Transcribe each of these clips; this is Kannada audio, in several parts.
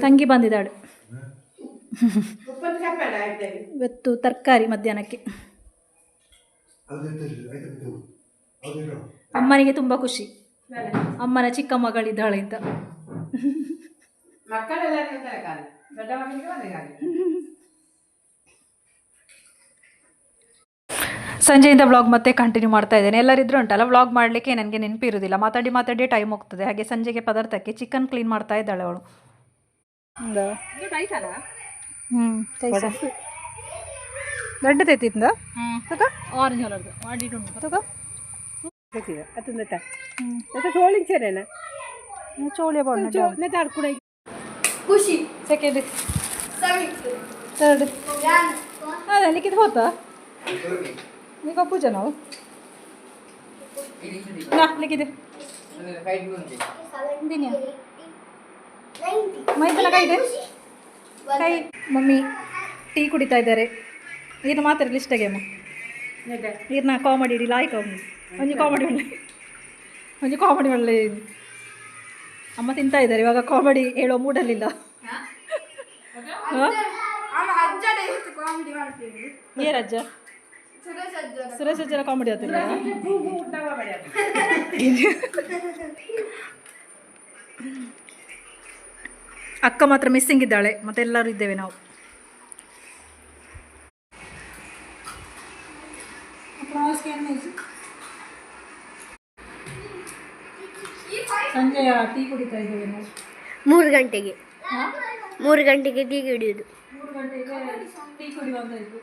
ತಂಗಿ ಬಂದಿದ್ದಾಳೆ ಇವತ್ತು ತರಕಾರಿ ಮಧ್ಯಾಹ್ನಕ್ಕೆ. ಅಮ್ಮನಿಗೆ ತುಂಬ ಖುಷಿ, ಅಮ್ಮನ ಚಿಕ್ಕ ಮಗಳಿದ್ದಾಳೆ ಅಂತ. ಸಂಜೆಯಿಂದ ವ್ಲಾಗ್ ಮತ್ತೆ ಕಂಟಿನ್ಯೂ ಮಾಡ್ತಾ ಇದ್ದೇನೆ. ಎಲ್ಲರಿದ್ರು ಉಂಟಲ್ಲ ವ್ಲಾಗ್ ಮಾಡಲಿಕ್ಕೆ ನನಗೆ ನೆನಪಿರೋದಿಲ್ಲ, ಮಾತಾಡಿ ಮಾತಾಡಿ ಟೈಮ್ ಹೋಗ್ತದೆ. ಹಾಗೆ ಸಂಜೆಗೆ ಪದಾರ್ಥಕ್ಕೆ ಚಿಕನ್ ಕ್ಲೀನ್ ಮಾಡ್ತಾ ಇದ್ದಾಳೆ ಅವಳು. ದೊಡ್ಡದೈತಿಂದ ಆರೆಂಜ್ ಕಲರ್ದು ಮಾಡಿಟ್ಟು ತಗೋ ಚೋಳಿ ಬಾಡ ಖುಷಿ ಸೆಕೆಂಡ್ ಥರ್ಡ್ ಅದೇ ಲಿಖಿತ್ ಹೋತಾ ನೀಗ ಪೂಜಾ ನಾವು ಲಿಖಿತ್ ದಿನ ಮೈತನ ಕೈ ಇದೆ ಕೈ. ಮಮ್ಮಿ ಟೀ ಕುಡಿತಾ ಇದ್ದಾರೆ. ಏನು ಮಾತಾಡಲಿ ಇಷ್ಟ ಗೇಮ ನೀರ್ನ ಕಾಮಿಡಿ ಇಡಿ ಲಾಯ್ಕ ಒಂಜು ಕಾಮಿಡಿ ಒಳ್ಳೆ ಅಮ್ಮ ತಿಂತಾ ಇದ್ದಾರೆ. ಇವಾಗ ಕಾಮಿಡಿ ಹೇಳೋ ಮೂಡಲ್ಲಿಲ್ಲ. ಏರಜ್ಜ ಸುರೇಶ್ ಅಜ್ಜನ ಕಾಮಿಡಿ ಆಗ್ತಿಲ್ಲ. ಅಕ್ಕ ಮಾತ್ರ ಮಿಸ್ಸಿಂಗ್ ಇದ್ದಾಳೆ, ಮತ್ತೆ ಎಲ್ಲರೂ ಇದ್ದೇವೆ ನಾವು. ಸಂಜೆ ಟೀ ಕುಡಿತಾ ಇದ್ದೇವೆ ನಾವು. 3 ಗಂಟೆಗೆ ಟೀ ಕುಡಿಯೋದು. 3 ಗಂಟೆಗೆ ಟೀ ಕುಡಿಯುವಂತಾಯಿತು.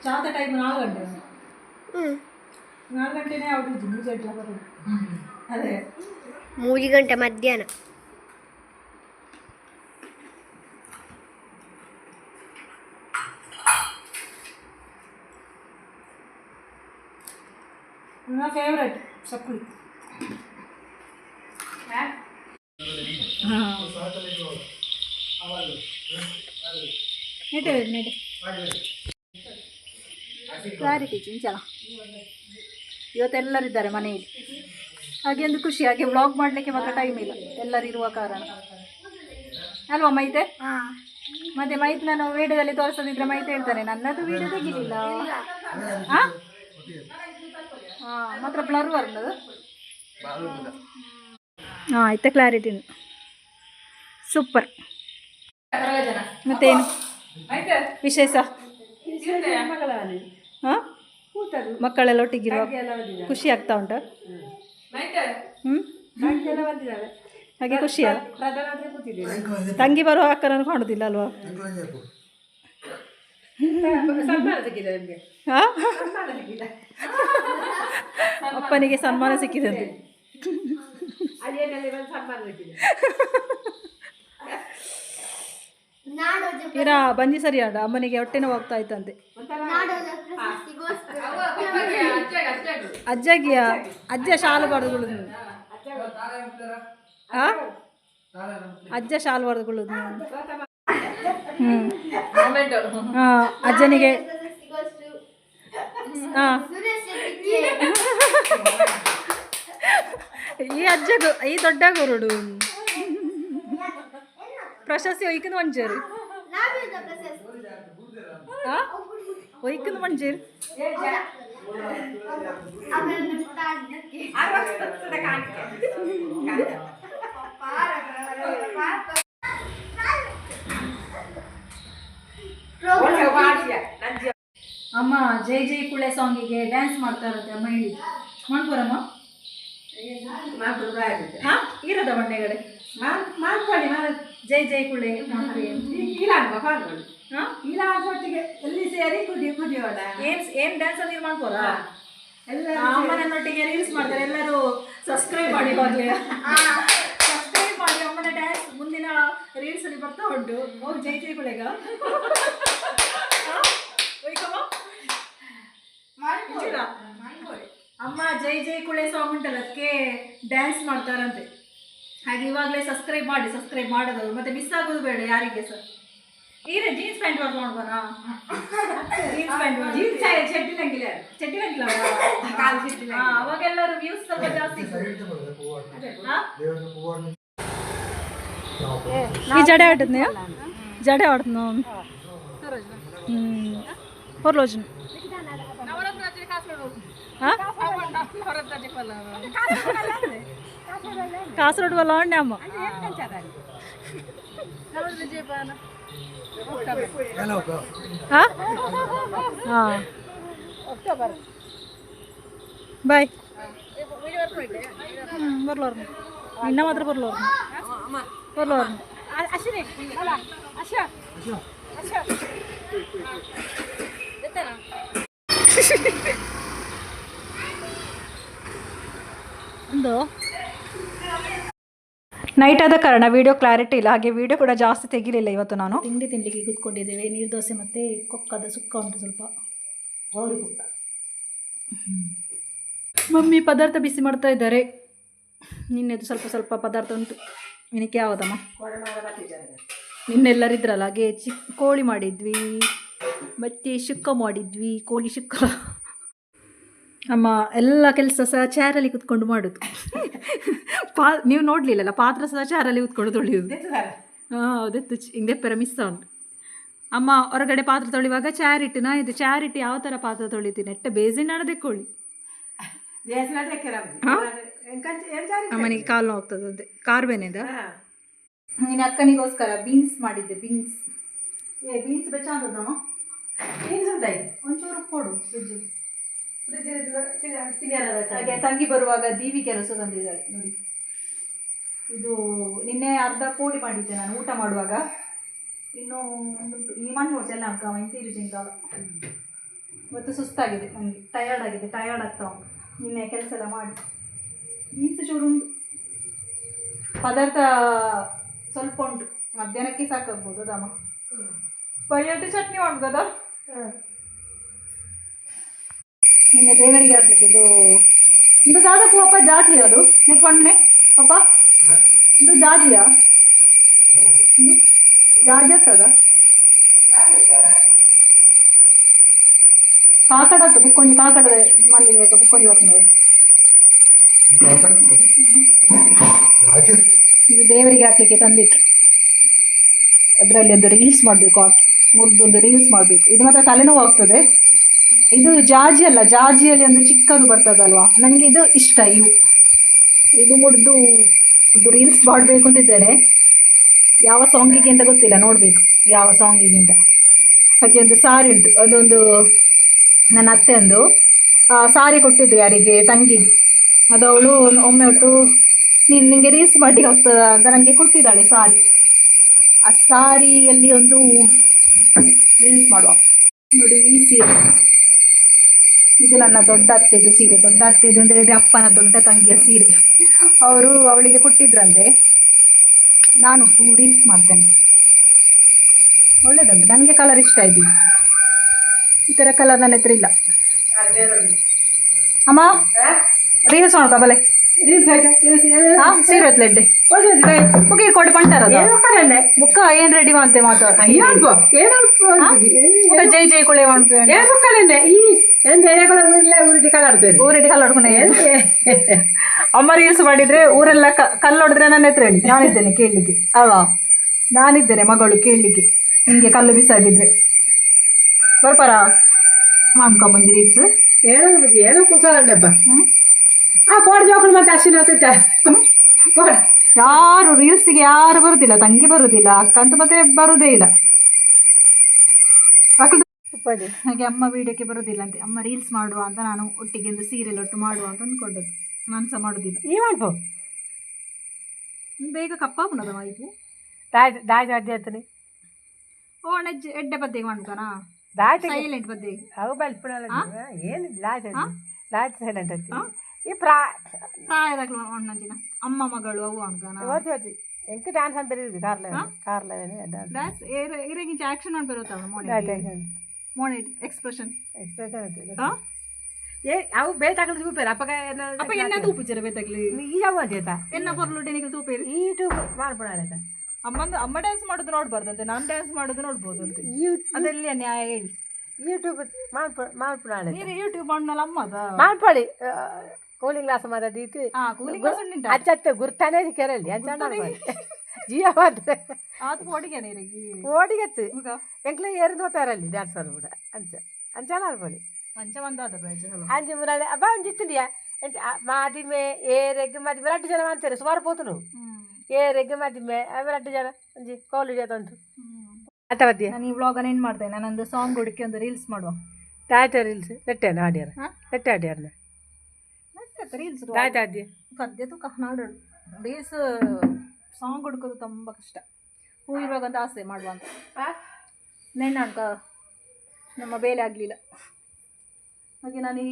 ಚಾದ ಟೈಮ್ 4 ಗಂಟೆ. 4 ಗಂಟೆನೇ ಔಟಿದ್ದು 3 ಗಂಟೆ ಬರೋದು. ಅದೇ 3 ಗಂಟೆ ಮಧ್ಯಾಹ್ನ. ನನ್ನ ಫೇವ್ರೆಟ್ ಚಕ್ಕುಲಿ. ಕ್ಲಾರಿಟಿ ಚಿಂಚಲ ಇವತ್ತೆಲ್ಲರಿದ್ದಾರೆ ಮನೆಯಲ್ಲಿ. ಹಾಗೆ ಒಂದು ಖುಷಿ. ಹಾಗೆ ವ್ಲಾಗ್ ಮಾಡಲಿಕ್ಕೆ ಮಾತ್ರ ಟೈಮ್ ಇಲ್ಲ, ಎಲ್ಲರೂ ಇರುವ ಕಾರಣ ಅಲ್ವಾ ಮೈತೆ? ಮತ್ತೆ ಮೈತ್ ನಾನು ವಿಡಿಯೋದಲ್ಲಿ ತೋರಿಸೋದಿದ್ರೆ ಮೈತೆ ಹೇಳ್ತಾನೆ ನನ್ನದು ವಿಡಿಯೋ ತೆಗಿಲಿಲ್ಲ. ಹಾಂ ಮಾತ್ರ ಬ್ಲರ್ ಬರ್ತದೆ. ಹಾಂ ಆಯ್ತಾ ಕ್ಲಾರಿಟಿ ಸೂಪರ್. ಮತ್ತೇನು ವಿಶೇಷ? ಹಾಂ ಮಕ್ಕಳೆಲ್ಲ ಒಟ್ಟಿಗಿರುವ ಖುಷಿ ಆಗ್ತಾ ಉಂಟಾ? ಹಾಗೆ ಖುಷಿಯಾ? ತಂಗಿ ಬರುವ ಅಕ್ಕನನ್ನು ಕಾಣುದಿಲ್ಲ ಅಲ್ವಾ? ಅಪ್ಪನಿಗೆ ಸನ್ಮಾನ ಸಿಕ್ಕಿದಂತೆ. ಇರ ಬಂಜಿ ಸರಿ ಆಡ ಅಮ್ಮನಿಗೆ ಹೊಟ್ಟೆ ನೋವು ಆಗ್ತಾ ಇತ್ತಂತೆ. ಅಜ್ಜಗಿಯ ಅಜ್ಜ ಶಾಲು ಬಡ್ದುಕೊಳ್ಳುದು. ಅಜ್ಜ ಶಾಲು ಬಡ್ದುಕೊಳ್ಳುದು. ಅಜ್ಜನಿಗೆ ಈ ಅಜ್ಜಗು ಈ ದೊಡ್ಡ ಗುರುಡು ಪ್ರಶಸ್ತಿ ಒಯ್ಕೊಂಡು ಮಂಜರು ಒಯ್ಕೊಂಡು ಮಂಜರು. ಅಮ್ಮ ಜೈ ಜೈ ಕುಳೆ ಸಾಂಗಿಗೆ ಡ್ಯಾನ್ಸ್ ಮಾಡ್ತಾ ಇರುತ್ತೆ ಅಮ್ಮ ಹೇಳಿ ಮಾಡ್ಬೋರಮ್ಮ? ಇರದ ಬಂಡೆಗಡೆ ಜೈ ಜೈ ಕುಳೆ ಎಲ್ಲಿ ಸೇರಿ ಕುದಿಯೋಣ. ಏನ್ ಡ್ಯಾನ್ಸ್ ನೀವು ಮಾಡ್ಬೋರ? ಅಮ್ಮನೊಟ್ಟಿಗೆ ರೀಲ್ಸ್ ಮಾಡ್ತಾರೆ ಎಲ್ಲರೂ. ಸಬ್ಸ್ಕ್ರೈಬ್ ಮಾಡಿ ಬರ್ಲಿ, ಸಬ್ಸ್ಕ್ರೈಬ್ ಮಾಡಿ. ಅಮ್ಮನ ಡ್ಯಾನ್ಸ್ ಮುಂದಿನ ರೀಲ್ಸ್ ಅಲ್ಲಿ ಬರ್ತಾ ಉಂಟು. ಹೋಗಿ ಜೈ ಜೈ ಕುಳೆಗ ಅಮ್ಮ ಜೈ ಜೈ ಕುಳೆ ಸಾಂಗ್ ಉಂಟಲ್ಲ ಅದಕ್ಕೆ ಡ್ಯಾನ್ಸ್ ಮಾಡ್ತಾರಂತೆ. ಹಾಗೆ ಇವಾಗಲೇ ಸಬ್ಸ್ಕ್ರೈಬ್ ಮಾಡಿ, ಸಬ್ಸ್ಕ್ರೈಬ್ ಮಾಡೋದು ಮತ್ತೆ ಮಿಸ್ ಆಗೋದು ಬೇಡ ಯಾರಿಗೆ ಸರ್. ಈಗ ಜೀನ್ಸ್ ಪ್ಯಾಂಟ್ ವರ್ಕ್ ಮಾಡ್ಬೋಣ? ಜೀನ್ಸ್ ಪ್ಯಾಂಟ್ ಚಡ್ಡಿಲಂಗಿಲ್ಲ ಅವಾಗೆಲ್ಲರೂ ವ್ಯೂಸ್ ಸ್ವಲ್ಪ ಜಾಸ್ತಿ. ಈ ಜಡೆ ಆಟದ್ನೇ ಜಡೆ ಆಡ್ತನ ಹೊರ್ಲೋಜನ್ ಕಾಸರಗೋಡು ವಲ್ಲ ಉಂಡೆ ಅಮ್ಮ ಬಾಯ್ ಬರ್ಲೋರ್ನು ಇನ್ನ ಮಾತ್ರ ಬರ್ಲೋರ್ನು ಬರ್ಲೋರ್ನು ಒಂದು ನೈಟ್ ಆದ ಕಾರಣ ವಿಡಿಯೋ ಕ್ಲಾರಿಟಿ ಇಲ್ಲ, ಹಾಗೆ ವಿಡಿಯೋ ಕೂಡ ಜಾಸ್ತಿ ತೆಗಿಲಿಲ್ಲ ಇವತ್ತು. ನಾನು ತಿಂಡಿಗೆ ಕೂತ್ಕೊಂಡಿದ್ದೇವೆ. ನೀರು ದೋಸೆ ಮತ್ತು ಕೊಕ್ಕದ ಸುಕ್ಕ ಉಂಟು ಸ್ವಲ್ಪ. ಮಮ್ಮಿ ಪದಾರ್ಥ ಬಿಸಿ ಮಾಡ್ತಾ ಇದ್ದಾರೆ. ನಿನ್ನೆದು ಸ್ವಲ್ಪ ಪದಾರ್ಥ ಉಂಟು. ನಿನಕ್ಕೆ ಯಾವುದಮ್ಮ? ನಿನ್ನೆಲ್ಲರಿದ್ರಲ್ಲ, ಹಾಗೆ ಕೋಳಿ ಮಾಡಿದ್ವಿ ಮತ್ತು ಶುಕ್ಕ ಮಾಡಿದ್ವಿ, ಕೋಳಿ ಶುಕ್ಕ. ಅಮ್ಮ ಎಲ್ಲ ಕೆಲಸ ಸಹ ಚಾರಲ್ಲಿ ಕೂತ್ಕೊಂಡು ಮಾಡೋದು. ನೀವು ನೋಡಲಿಲ್ಲಲ್ಲ, ಪಾತ್ರ ಸಹ ಚಾರಲ್ಲಿ ಕೂತ್ಕೊಂಡು ತೊಳೆಯೋದು. ಹಾಂ ಅದೆತ್ತು ಹಿಂದೆಪ್ಪರ ಮಿಸ್ ಉಂಟು. ಅಮ್ಮ ಹೊರಗಡೆ ಪಾತ್ರ ತೊಳೆಯುವಾಗ ಚಾರಿಟ್ಟು ನಾ ಇದು ಚಾರಿಟ್ಟು ಯಾವ ಥರ ಪಾತ್ರ ತೊಳಿತೀನಿ ಎಟ್ಟ ಬೇಸಿನ ಹಣದೆಕ್ಕೊಳ್ಳಿ. ಅಮ್ಮನಿಗೆ ಕಾಲು ನೋಗ್ತದಂತೆ. ಕಾರ್ಬೇನೆದ ನಿನ್ನ ಅಕ್ಕನಿಗೋಸ್ಕರ ಬೀನ್ಸ್ ಮಾಡಿದ್ದೆ. ಬೀನ್ಸ್ ಬೆಚ್ಚಾದಮ್ಮ. ಬೀನ್ಸ್ ಉಂಟಾಯಿ ಒಂಚೂರು ಕೊಡು ಫ್ರಿಜ್ಜಲ್ಲಿ. ಹಾಗೆ ತಂಗಿ ಬರುವಾಗ ದೀವಿ ಕೆಲಸ ತಂದಿದ್ದಾಳೆ ನೋಡಿ. ಇದು ನಿನ್ನೆ ಅರ್ಧ ಕೋಳಿ ಮಾಡಿದ್ದೆ ನಾನು ಊಟ ಮಾಡುವಾಗ. ಇನ್ನು ಈ ಮಣ್ಣು ನೋಡ್ಸಿ ಎಲ್ಲ ಅಕ್ಕ ಇಂತೀರು ಜಿಂಕಾಲ. ಇವತ್ತು ಸುಸ್ತಾಗಿದೆ ನನಗೆ, ಟಯರ್ಡ್ ಆಗ್ತಾ ಉಂಟು ನಿನ್ನೆ ಕೆಲಸ ಎಲ್ಲ ಮಾಡಿ. ಬೀನ್ಸ್ ಚೂರು ಉಂಟು, ಪದಾರ್ಥ ಸ್ವಲ್ಪ ಉಂಟು, ಮಧ್ಯಾಹ್ನಕ್ಕೆ ಸಾಕಾಗ್ಬೋದು ಅದಮ್ಮ. ಬಯ್ಯಟ್ಟು ಚಟ್ನಿ ಮಾಡ್ಬೋದಾ? ನಿನ್ನೆ ದೇವರಿಗೆ ಹಾಕ್ಲಿಕ್ಕೆ ಇದು ದಾದಪ್ಪು ಅಪ್ಪ ಜಾಜಿ ಅದು ನೆಕ್ಕೊಂಡೆ ಪಪ್ಪ ಇದು ಜಾಜಿಯಾ? ಇದು ಜಾಜಿ ಆಗ್ತದ? ಕಾಕಡತ್ತು ಬುಕ್ಕೊಂಜಿ ಕಾಕಡದ ಮಲ್ಲಿಗೆ ಬುಕ್ಕೊಂಜಿ ಬರ್ತದೆ. ಇದು ದೇವರಿಗೆ ಹಾಕ್ಲಿಕ್ಕೆ ತಂದಿಟ್ಟು ಅದರಲ್ಲಿ ಒಂದು ರೀಲ್ಸ್ ಮಾಡಬೇಕು, ಹಾಕಿ ಮುರಿದೊಂದು ರೀಲ್ಸ್ ಮಾಡಬೇಕು. ಇದು ಮಾತ್ರ ತಲೆನೋವು ಆಗ್ತದೆ. ಇದು ಜಾಜಿ ಅಲ್ಲ, ಜಾಜಿಯಲ್ಲಿ ಒಂದು ಚಿಕ್ಕದು ಬರ್ತದಲ್ವಾ, ನನಗೆ ಇದು ಇಷ್ಟ. ಇದು ಮುರಿದು ಒಂದು ರೀಲ್ಸ್ ಮಾಡಬೇಕು ಅಂತಿದ್ದೇನೆ. ಯಾವ ಸಾಂಗಿಗೆ ಅಂತ ಗೊತ್ತಿಲ್ಲ, ನೋಡಬೇಕು ಯಾವ ಸಾಂಗಿಗೆ ಅಂತ. ಹಾಗೆ ಒಂದು ಸಾರಿ ಉಂಟು, ಅದೊಂದು ನನ್ನ ಅತ್ತೆಯಂದು ಸಾರಿ ಕೊಟ್ಟಿದ್ರು ಯಾರಿಗೆ, ತಂಗಿಗೆ. ಅದವಳು ಒಮ್ಮೆ ಒಟ್ಟು ನಿನಗೆ ರೀಲ್ಸ್ ಮಾಡಿ ಹೋಗ್ತದ ಅಂತ ನನಗೆ ಕೊಟ್ಟಿದ್ದಾಳೆ ಸಾರಿ. ಆ ಸಾರಿಯಲ್ಲಿ ಒಂದು ರೀಲ್ಸ್ ಮಾಡುವ ನೋಡಿ. ಈ ಸೀರೆ ಇದು ನನ್ನ ದೊಡ್ಡ ಅತ್ತೆದು ಸೀರೆ. ದೊಡ್ಡ ಅತ್ತೆದು ಅಂದರೆ ಇದು ಅಪ್ಪನ ದೊಡ್ಡ ತಂಗಿಯ ಸೀರೆ. ಅವಳಿಗೆ ಕೊಟ್ಟಿದ್ರಂತೆ. ನಾನು 2 ರೀಲ್ಸ್ ಮಾಡ್ತೇನೆ. ಒಳ್ಳೆಯದುಂಟು, ನನಗೆ ಕಲರ್ ಇಷ್ಟ ಆಯ್ತು. ಈ ಥರ ಕಲರ್ ನನ್ನ ಹತ್ರ ಇಲ್ಲ. ಅಮ್ಮ ರೀಲ್ಸ್ ನೋಡ್ಕ ಬಲೆ ಸೀರೆ ಎತ್ಲೆಡ್ಡೆ ಬುಕ್ ಕೊಡಿ ಪಂಟಾರ ಬುಕ್ಕ ಏನು ರೆಡಿ ಮಾಡ್ತೆ ಮಾತಾಡ ಜೈ ಜೈ ಕುಳೆ ಮಾಡ್ತೇವೆ ಊರಿಡಿ ಕಲ್ಲಾಡ್ಕೊಂಡೆ. ಅಮ್ಮ ರೀಲ್ಸ್ ಮಾಡಿದ್ರೆ ಊರೆಲ್ಲ ಕಲ್ಲು ಹೊಡೆದ್ರೆ ನನ್ನ ಹತ್ರ ಹೇಳಿ, ನಾನಿದ್ದೇನೆ ಕೇಳಲಿಕ್ಕೆ. ಅಲ್ವಾ, ನಾನಿದ್ದೇನೆ ಮಗಳು ಕೇಳಲಿಕ್ಕೆ. ನಿಮಗೆ ಕಲ್ಲು ಬಿಸಾಡಿದ್ರೆ ಬರ್ಪಾರ ಮಾಡ್ಕೊಂಬಂಜಿ ರೀಲ್ಸ್ ಏನೋ ಕೂಸಲ್ಲಪ್ಪ. ಆ ಕೋಡ್ ಜೋಕಳು ಮತ್ತೆ ಅಶ್ವಿನ ಯಾರು ರೀಲ್ಸಿಗೆ ಯಾರು ಬರುದಿಲ್ಲ. ತಂಗಿ ಬರುದಿಲ್ಲ, ಅಕ್ಕ ಅಂತ ಮತ್ತೆ ಬರುದೇ ಇಲ್ಲ. ಹಾಗೆ ಅಮ್ಮ ವಿಡಿಯೋಕ್ಕೆ ಬರೋದಿಲ್ಲ ಅಂತೆ. ಅಮ್ಮ ರೀಲ್ಸ್ ಮಾಡುವ ಅಂತ ನಾನು ಒಟ್ಟಿಗೆ ಒಂದು ಸೀರಿಯಲ್ ಒಟ್ಟು ಮಾಡುವ ಅಂತ ಅಂದ್ಕೊಂಡದ್ದು. ನಾನು ಸಹ ಮಾಡೋದಿಲ್ಲ. ಈ ಮಾಡ್ಬೋ ಬೇಗ ಕಪ್ಪಾಪುಣದ ಮಾಹಿತಿ ದಾಜ್ ಅಡ್ಡಿ ಆಗ್ತದೆ. ಓ ನೆಜ್ ಎಡ್ಡೆ ಬದ್ದೆಗೆ ಮಾಡ್ಬೇಕನಾ? ಸೈಲೆಂಟ್ ಬದ್ದೆಗೆ ಅವು ಬಲ್ಪುಣ ಏನು ಲಾಜ್ ಸೈಲೆಂಟ್ ಆಗ್ತದೆ. ಈ ಪ್ರಾಯದಾಗ್ಲು ಅಣ್ಣಂಜಿನ ಅಮ್ಮ ಮಗಳು ಅವು ಅನ್ಕನ ಓದಿ ಎಂಕ ಡ್ಯಾನ್ಸ್ ಅಂತ ಬರೀರಿ ಕಾರ್ಲ ಡ್ಯಾನ್ಸ್ ಇರಗಿಂಚ ಆಕ್ಷನ್ ಅಂತ ಬರುತ್ತವ ಮೋನೆ ಎಕ್ಸ್ಪ್ರೆಷನ್ ಏ ಅವು ಬೇತಾಗಲು ತೂಪೇರು ಅಪ್ಪಗ ಅಪ್ಪ ಎನ್ನ ತೂಪಿಚಾರ ಬೇತಾಗ್ಲಿ ಈ ಯಾವ ಅಂತ ಎನ್ನ ಬರ್ಲು ಟೆನಿಗೆ ತೂಪೇರು ಯೂಟ್ಯೂಬ್ ಮಾಡ್ಬಿಡ ಅಮ್ಮ ಡ್ಯಾನ್ಸ್ ಮಾಡೋದು ನೋಡ್ಬಾರ್ದಂತೆ, ನಾನು ಡ್ಯಾನ್ಸ್ ಮಾಡೋದು ನೋಡ್ಬೋದು ಅಂತ. ಅದೆಲ್ಲ ನ್ಯಾಯ ಹೇಳಿ. ಯೂಟ್ಯೂಬ್ ಮಾಡ್ಬಿಡ ನೀರು ಯೂಟ್ಯೂಬ್ ಮಾಡಲ್ಲ ಅಮ್ಮದ ಮಾಡ್ಕೊಳ್ಳಿ. ಕೂಲಿಂಗ್ ಗ್ಲಾಸ್ ಮಾತಾಡೀತು ಕೂಲಿಂಗ್ ಗ್ಲಾಸ್ ಉಂಟು ಅಚ್ಚತ್ತೆ ಗುರ್ತಾನೆ ಕೆರಳಿ ಅಚ್ಚ ಜಿಯ ಮಾತ್ರ ಅದು ಓಡಿಗೆ ನೀರಿಗೆ ಓಡಿಗೆತ್ತು ಎಂಕ್ಲ ಏರಿದು ಹೋತಾರಲ್ಲಿ ಡ್ಯಾನ್ಸರ್ ಕೂಡ ಅಂಚ ಅಂಚಾನ ಅನ್ಕೊಳ್ಳಿ ಅಂಚ ಬಂದಾದ ಅಂಚೆ ಮುರಾಳೆ ಅಬ್ಬ ಅಂಜಿತ್ತಿದ್ಯಾ ಮಾದಿಮೆ ಏರೆಗ್ ಮಾದಿಮೆ 2 ಜನ ಅಂತಾರೆ ಸುಮಾರು ಪೋತನು ಏರೆಗ್ ಮಾದಿಮೆ 2 ಜನ ಅಂಜಿ ಕಾಲ್ ಹಿಡಿಯೋದಂತು ಅಥವಾ ನಾನು ಈ ವ್ಲಾಗನ್ನು ಏನು ಮಾಡ್ತೇನೆ ನಾನೊಂದು ಸಾಂಗ್ ಹುಡುಕಿ ಒಂದು ರೀಲ್ಸ್ ಮಾಡುವ ತಾಯ್ತ ರೀಲ್ಸ್ ನೆಟ್ಟೇನ ಆಡ್ಯಾರ ನೆಟ್ಟೆ ಆಡ್ಯಾರನ ರೀಲ್ಸ್ ತಾಯ್ತ ಆದ್ಯ ಪದ್ಯದು ಕರ್ನಾಡೋಡು ರೀಲ್ಸ್ ಸಾಂಗ್ ಹುಡುಕೋದು ತುಂಬ ಕಷ್ಟ ಹೂ ಇರುವಾಗಂತ ಆಸೆ ಮಾಡುವ ಅಂತ ನೆಣ್ಣಾಡ್ಕ ನಮ್ಮ ಬೇಲೆ ಆಗಲಿಲ್ಲ ಹಾಗೆ ನಾನು ಈ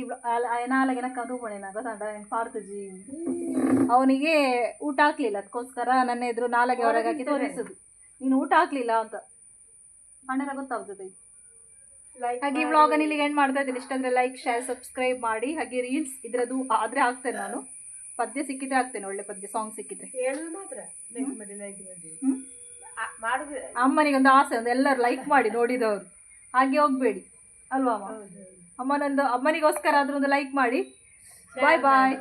ನಾಲ್ಗೆ ನಕ್ಕ ತೂಪಣೆನ ಗೊತ್ತಾಡ ಪಾರ್ತಜಿ ಅವನಿಗೆ ಊಟ ಹಾಕ್ಲಿಲ್ಲ ಅದಕ್ಕೋಸ್ಕರ ನನ್ನ ಎದುರು ನಾಲ್ಗೆ ಹೊರಗೆ ಹಾಕಿ ತೋರಿಸೋದು ನೀನು ಊಟ ಹಾಕ್ಲಿಲ್ಲ ಅಂತ ಹಣ್ಣೆಲ್ಲ ಗೊತ್ತಾಗ್ತದೆ ಹಾಗೆ ಈ ವ್ಲಾಗನ್ನು ಇಲ್ಲಿಗೆ ಎಂಡ್ ಮಾಡ್ತಾ ಇದ್ದೀನಿ. ಇಷ್ಟ ಅಂದರೆ ಲೈಕ್ ಶೇರ್ ಸಬ್ಸ್ಕ್ರೈಬ್ ಮಾಡಿ. ಹಾಗೆ ರೀಲ್ಸ್ ಇದರದ್ದು ಆದರೆ ಹಾಕ್ತೇನೆ ನಾನು, ಪದ್ಯ ಸಿಕ್ಕಿದ್ರೆ ಹಾಕ್ತೇನೆ, ಒಳ್ಳೆ ಪದ್ಯ ಸಾಂಗ್ ಸಿಕ್ಕಿದ್ರೆ. ಅಮ್ಮನಿಗೊಂದು ಆಸೆ, ಒಂದು ಎಲ್ಲರೂ ಲೈಕ್ ಮಾಡಿ ನೋಡಿದವರು, ಹಾಗೆ ಹೋಗಬೇಡಿ ಅಲ್ವಾ ಅಮ್ಮ. ಅಮ್ಮನಿಗೋಸ್ಕರ ಆದ್ರೂ ಒಂದು ಲೈಕ್ ಮಾಡಿ. ಬಾಯ್ ಬಾಯ್.